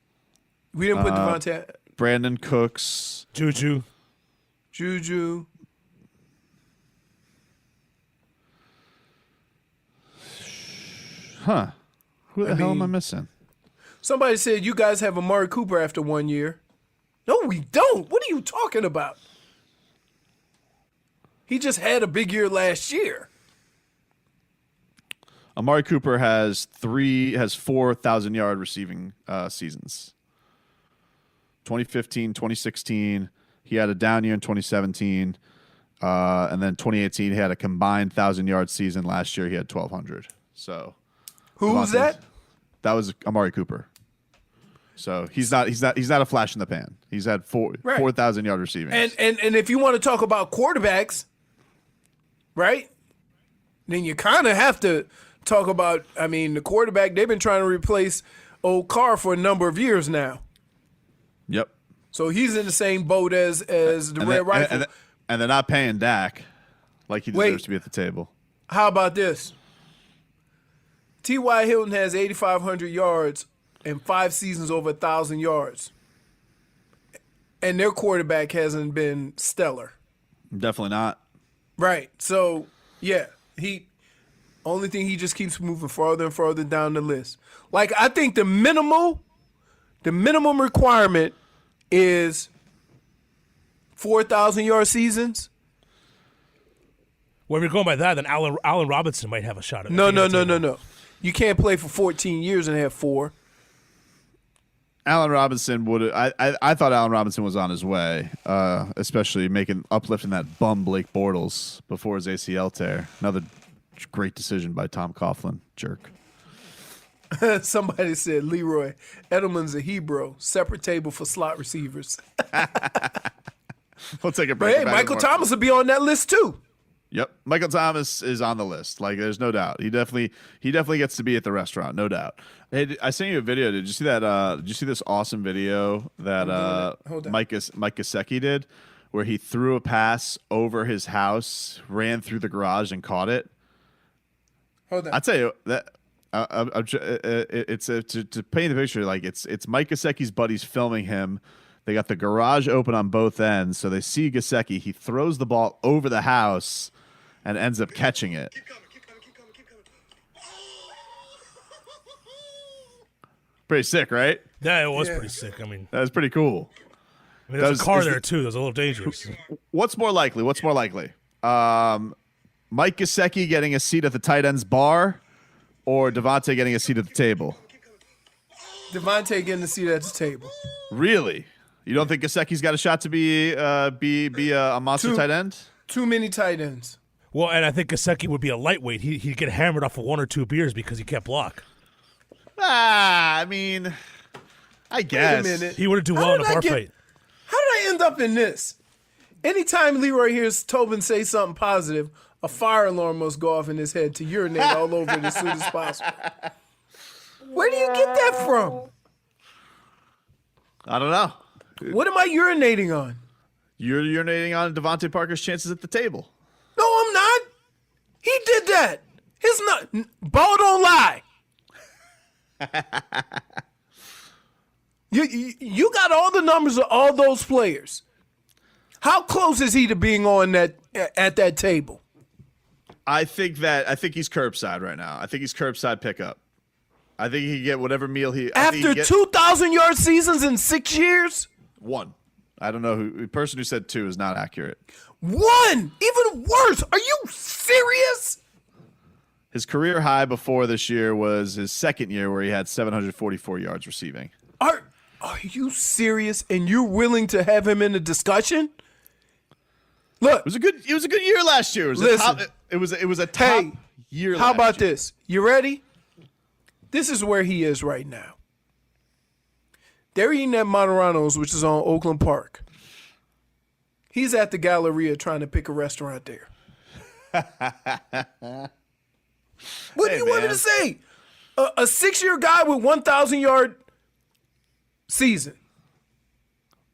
B: We didn't put Devontae.
A: Brandon Cooks.
C: Juju.
B: Juju.
A: Huh? Who the hell am I missing?
B: Somebody said you guys have Amari Cooper after 1 year. No, we don't. What are you talking about? He just had a big year last year.
A: Amari Cooper has 4,000-yard receiving seasons. 2015, 2016, he had a down year in 2017, and then 2018 he had a combined 1,000-yard season. Last year he had 1,200. So
B: Who was that?
A: That was Amari Cooper. So he's not a flash in the pan. He's had 4,000-yard receiving.
B: And if you want to talk about quarterbacks, right? Then you kind of have to talk about. I mean, the quarterback they've been trying to replace old Carr for a number of years now.
A: Yep.
B: So he's in the same boat as the Red Rifle.
A: And they're not paying Dak like he deserves to be at the table.
B: How about this? T.Y. Hilton has 8,500 yards and 5 seasons over 1,000 yards. And their quarterback hasn't been stellar.
A: Definitely not.
B: Right. So, yeah, only thing he just keeps moving further and further down the list. Like, I think the minimum requirement is 4,000-yard seasons.
C: Well, if you're going by that, then Allen Robinson might have a shot at it.
B: No. You can't play for 14 years and have 4.
A: Allen Robinson would. I thought Allen Robinson was on his way, especially uplifting that bum Blake Bortles before his ACL tear. Another great decision by Tom Coughlin, jerk.
B: Somebody said, Leroy, Edelman's a Hebrew. Separate table for slot receivers.
A: We'll take a
B: But
A: break.
B: hey, Michael Thomas will be on that list too.
A: Yep, Michael Thomas is on the list. Like, there's no doubt. He definitely gets to be at the restaurant, no doubt. Hey, I sent you a video. Did you see that? Did you see this awesome video that Mike Gesicki did, where he threw a pass over his house, ran through the garage, and caught it?
B: Hold on.
A: I tell you that. It's to paint the picture. Like, it's Mike Gesicki's buddies filming him. They got the garage open on both ends, so they see Gesicki. He throws the ball over the house and ends up catching it.
F: Keep coming.
A: Pretty sick, right?
C: Yeah, it was pretty sick. I mean,
A: That was pretty cool.
C: there's a car there, too. That was a little dangerous.
A: What's more likely? Mike Gesicki getting a seat at the tight end's bar, or DeVante getting a seat at the table?
B: DeVante getting the seat at the table.
A: Really? You don't think Gesicki's got a shot to be a monster tight end?
B: Too many tight ends.
C: Well, and I think Gesicki would be a lightweight. He'd get hammered off of 1 or 2 beers because he can't block.
A: I mean, I guess.
B: Wait a minute.
C: He wouldn't do well in a bar fight.
B: How did I end up in this? Anytime Leroy hears Tobin say something positive, a fire alarm must go off in his head to urinate all over it as soon as possible. Where do you get that from?
A: I don't know.
B: What am I urinating on?
A: You're urinating on DeVante Parker's chances at the table.
B: No, I'm not. He did that. His not. Ball don't lie. You got all the numbers of all those players. How close is he to being on that at that table?
A: I think he's curbside right now. I think he's curbside pickup. I think he can get whatever meal he
B: After 2,000-yard seasons in 6 years?
A: 1. I don't know the person who said 2 is not accurate.
B: 1! Even worse. Are you serious?
A: His career high before this year was his second year, where he had 744 yards receiving.
B: Are you serious? And you're willing to have him in the discussion? Look,
A: It was a good year last year. It was a top year.
B: How about this? You ready? This is where he is right now. They're eating at Monterano's, which is on Oakland Park. He's at the Galleria trying to pick a restaurant there. What do you want me to say? A 6-year guy with 1,000-yard season.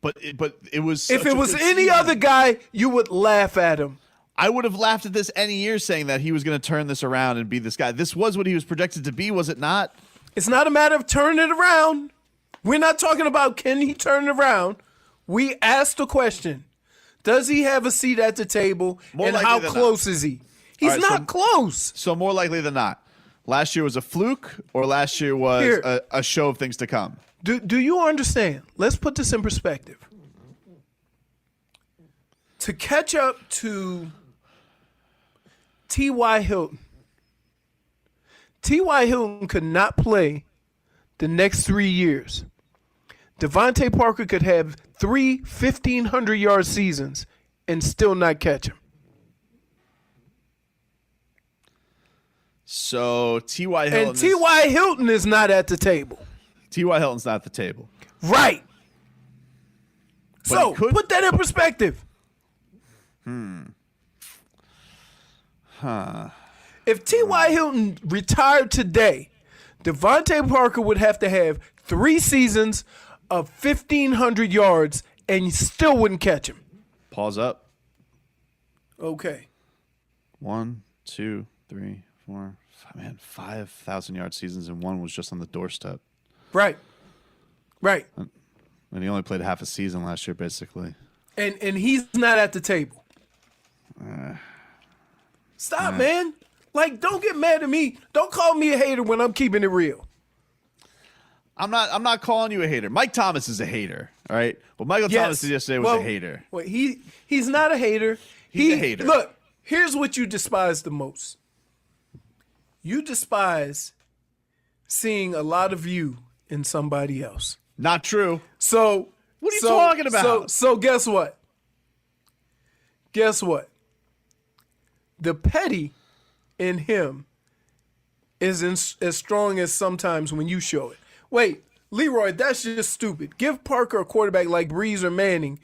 A: But it was.
B: If it was any other guy, you would laugh at him.
A: I would have laughed at this any year, saying that he was going to turn this around and be this guy. This was what he was projected to be, was it not?
B: It's not a matter of turning it around. We're not talking about can he turn it around. We asked the question, does he have a seat at the table, and how close is he? He's not close.
A: So more likely than not. Last year was a fluke, or last year was a show of things to come?
B: Do you understand? Let's put this in perspective. To catch up to T.Y. Hilton, T.Y. Hilton could not play the next 3 years. DeVante Parker could have 3 1,500-yard seasons and still not catch him.
A: So T.Y. Hilton.
B: And T.Y. Hilton is not at the table.
A: T.Y. Hilton's not at the table.
B: Right.
A: But
B: So
A: he could-
B: put that in perspective. If T.Y. Hilton retired today, DeVante Parker would have to have 3 seasons of 1,500 yards, and you still wouldn't catch him.
A: Pause up.
B: Okay.
A: 1, 2, 3. 3, 4, 5, man, 5,000-yard seasons, and one was just on the doorstep.
B: Right.
A: And he only played half a season last year, basically.
B: And he's not at the table. Stop, man. Like, don't get mad at me. Don't call me a hater when I'm keeping it real.
A: I'm not calling you a hater. Mike Thomas is a hater, all right? What Michael Thomas did yesterday was a hater.
B: Well, he's not a hater.
A: He's a hater.
B: Look, here's what you despise the most. You despise seeing a lot of you in somebody else.
A: Not true.
B: So
A: what are you talking about?
B: So guess what? Guess what? The petty in him isn't as strong as sometimes when you show it. Wait, Leroy, that's just stupid. Give Parker a quarterback like Breeze or Manning,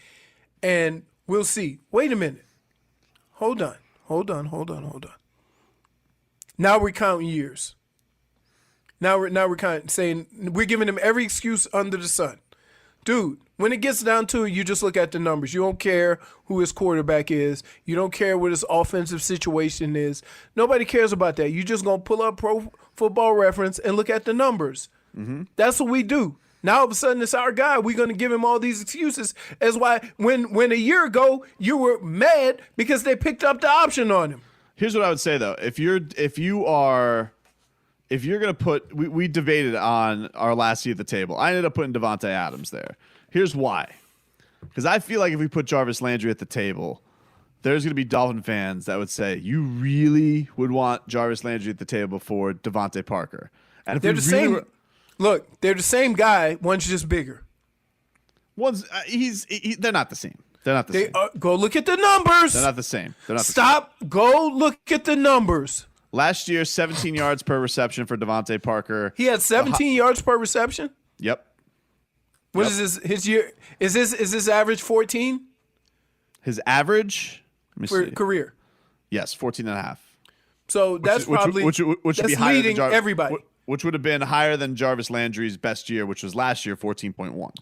B: and we'll see. Wait a minute. Hold on. Now we're counting years. Now we're counting, saying we're giving him every excuse under the sun. Dude, when it gets down to it, you just look at the numbers. You don't care who his quarterback is. You don't care what his offensive situation is. Nobody cares about that. You just going to pull up Pro Football Reference and look at the numbers. Mm-hmm. That's what we do. Now all of a sudden it's our guy. We're going to give him all these excuses. That's why when a year ago you were mad because they picked up the option on him.
A: Here's what I would say though. If you're going to put, we debated on our last seat at the table. I ended up putting DeVante Adams there. Here's why. Because I feel like if we put Jarvis Landry at the table, there's going to be Dolphin fans that would say, you really would want Jarvis Landry at the table before DeVante Parker. And if
B: they're the same. Look, they're the same guy. One's just bigger.
A: They're not the same. They're not the same.
B: Go look at the numbers.
A: They're not the same.
B: Stop. Go look at the numbers.
A: Last year, 17 yards per reception for DeVante Parker.
B: He had 17 yards per reception?
A: Yep.
B: What is this? His year? Is this average 14?
A: His average? Let me
B: for
A: see.
B: Career.
A: Yes, 14 and a half.
B: So that's probably
A: which would be
B: that's
A: higher
B: leading
A: than
B: everybody.
A: Which would have been higher than Jarvis Landry's best year, which was last year, 14.1.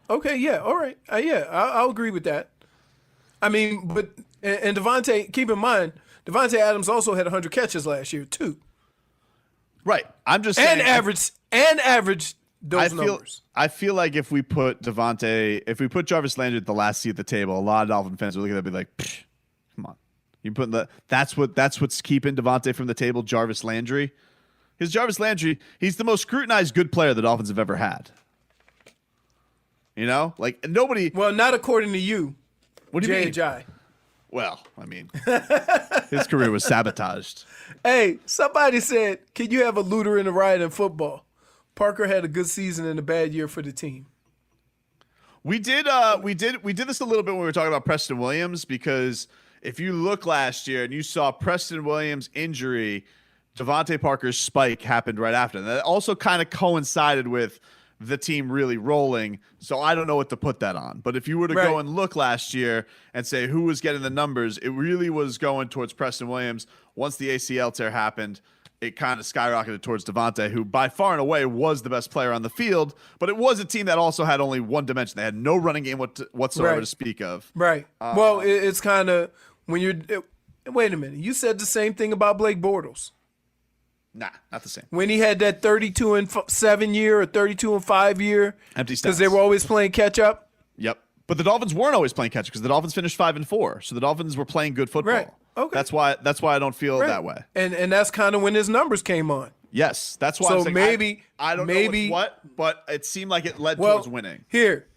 B: Okay, yeah, all right. I'll agree with that. I mean, but and DeVante, keep in mind, DeVante Adams also had 100 catches last year too.
A: Right. I'm just saying.
B: And average those numbers.
A: I feel like if we put Jarvis Landry at the last seat at the table, a lot of Dolphin fans would look at that and be like, psh, come on. You put that's what's keeping DeVante from the table, Jarvis Landry. Because Jarvis Landry, he's the most scrutinized good player the Dolphins have ever had. You know? Like nobody.
B: Well, not according to you.
A: What do you mean?
B: J.J.
A: Well, I mean, his career was sabotaged.
B: Hey, somebody said, can you have a looter in a riot in football? Parker had a good season and a bad year for the team.
A: We did this a little bit when we were talking about Preston Williams, because if you look last year and you saw Preston Williams' injury, DeVante Parker's spike happened right after. And that also kind of coincided with the team really rolling. So I don't know what to put that on. But if you were to go and look last year and say who was getting the numbers, it really was going towards Preston Williams. Once the ACL tear happened, it kind of skyrocketed towards DeVante, who by far and away was the best player on the field. But it was a team that also had only one dimension. They had no running game whatsoever to speak of.
B: Right. Well, it's kind of when you're wait a minute. You said the same thing about Blake Bortles.
A: Nah, not the same.
B: When he had that 32-7 year or 32-5 year,
A: empty stats,
B: because they were always playing catch up.
A: Yep, but the Dolphins weren't always playing catch up because the Dolphins finished 5-4, so the Dolphins were playing good football.
B: Right. Okay.
A: That's why I don't feel that way.
B: And that's kind of when his numbers came on.
A: Yes, that's why.
B: So
A: I'm saying
B: maybe
A: I don't know what, but it seemed like it led towards winning.
B: Here,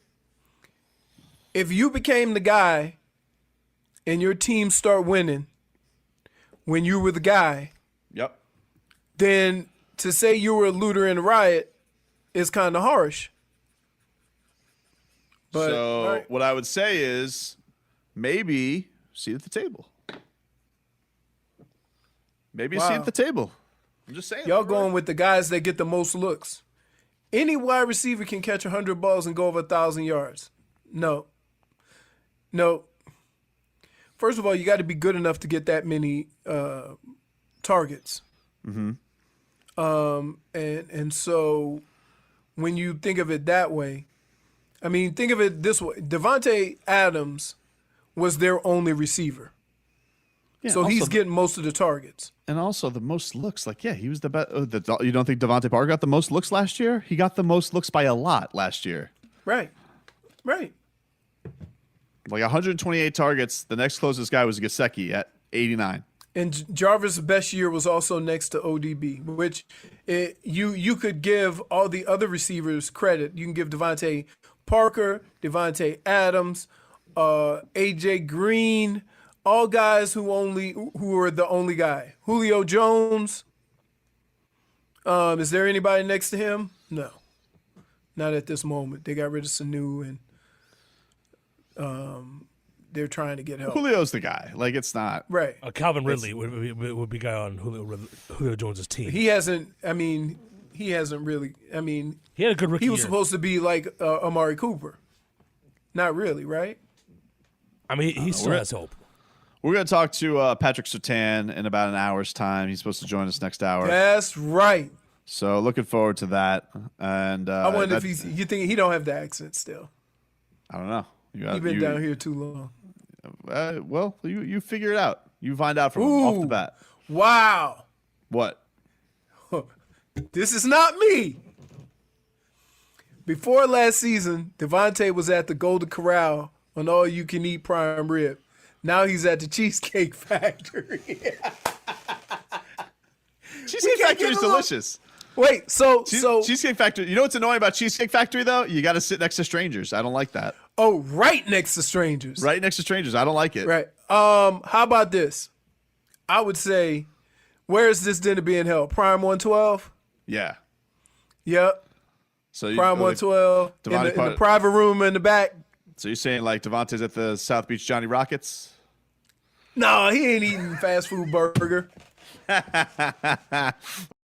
B: if you became the guy, and your team start winning, when you were the guy.
A: Yep.
B: Then to say you were a looter in a riot is kind of harsh. But
A: what I would say is maybe seat at the table. Maybe a seat at the table. I'm just saying.
B: Y'all going with the guys that get the most looks. Any wide receiver can catch 100 balls and go over 1,000 yards. No. First of all, you got to be good enough to get that many targets.
A: Mm-hmm.
B: And so when you think of it that way, I mean, think of it this way. DeVante Adams was their only receiver.
A: Yeah,
B: So
A: also
B: he's getting most of the targets.
A: And also the most looks. Like, yeah, he was the best. You don't think DeVante Parker got the most looks last year? He got the most looks by a lot last year.
B: Right. Right.
A: Like 128 targets. The next closest guy was Gesicki at 89.
B: And Jarvis' best year was also next to ODB, which you could give all the other receivers credit. You can give DeVante Parker, Devontae Adams, AJ Green, all guys who are the only guy. Julio Jones. Is there anybody next to him? No, not at this moment. They got rid of Sanu and they're trying to get help.
A: Julio's the guy. Like, it's not
B: Right.
C: Calvin Ridley would be guy on Julio Jones' team.
B: He hasn't really. I mean,
C: He had a good rookie
B: he was
C: year.
B: supposed to be like Amari Cooper. Not really, right?
C: I mean, he still has hope.
A: We're going to talk to Patrick Surtain in about an hour's time. He's supposed to join us next hour.
B: That's right.
A: So looking forward to that. And
B: I wonder if you think he don't have the accent still.
A: I don't know.
B: He's been down here too long.
A: Well, you figure it out. You find out from him off the bat.
B: Wow.
A: What?
B: This is not me. Before last season, DeVante was at the Golden Corral on All You Can Eat Prime Rib. Now he's at the Cheesecake Factory.
A: Cheesecake Factory is delicious.
B: Wait, so
A: Cheesecake Factory. You know what's annoying about Cheesecake Factory though? You got to sit next to strangers. I don't like that.
B: right next to strangers.
A: Right next to strangers. I don't like it.
B: Right. How about this? I would say, where is this dinner being held? Prime 112?
A: Yeah.
B: Yep.
A: So you,
B: Prime 112 in the private room in the back.
A: So you're saying like Devontae's at the South Beach Johnny Rockets?
B: No, he ain't eating fast food burger.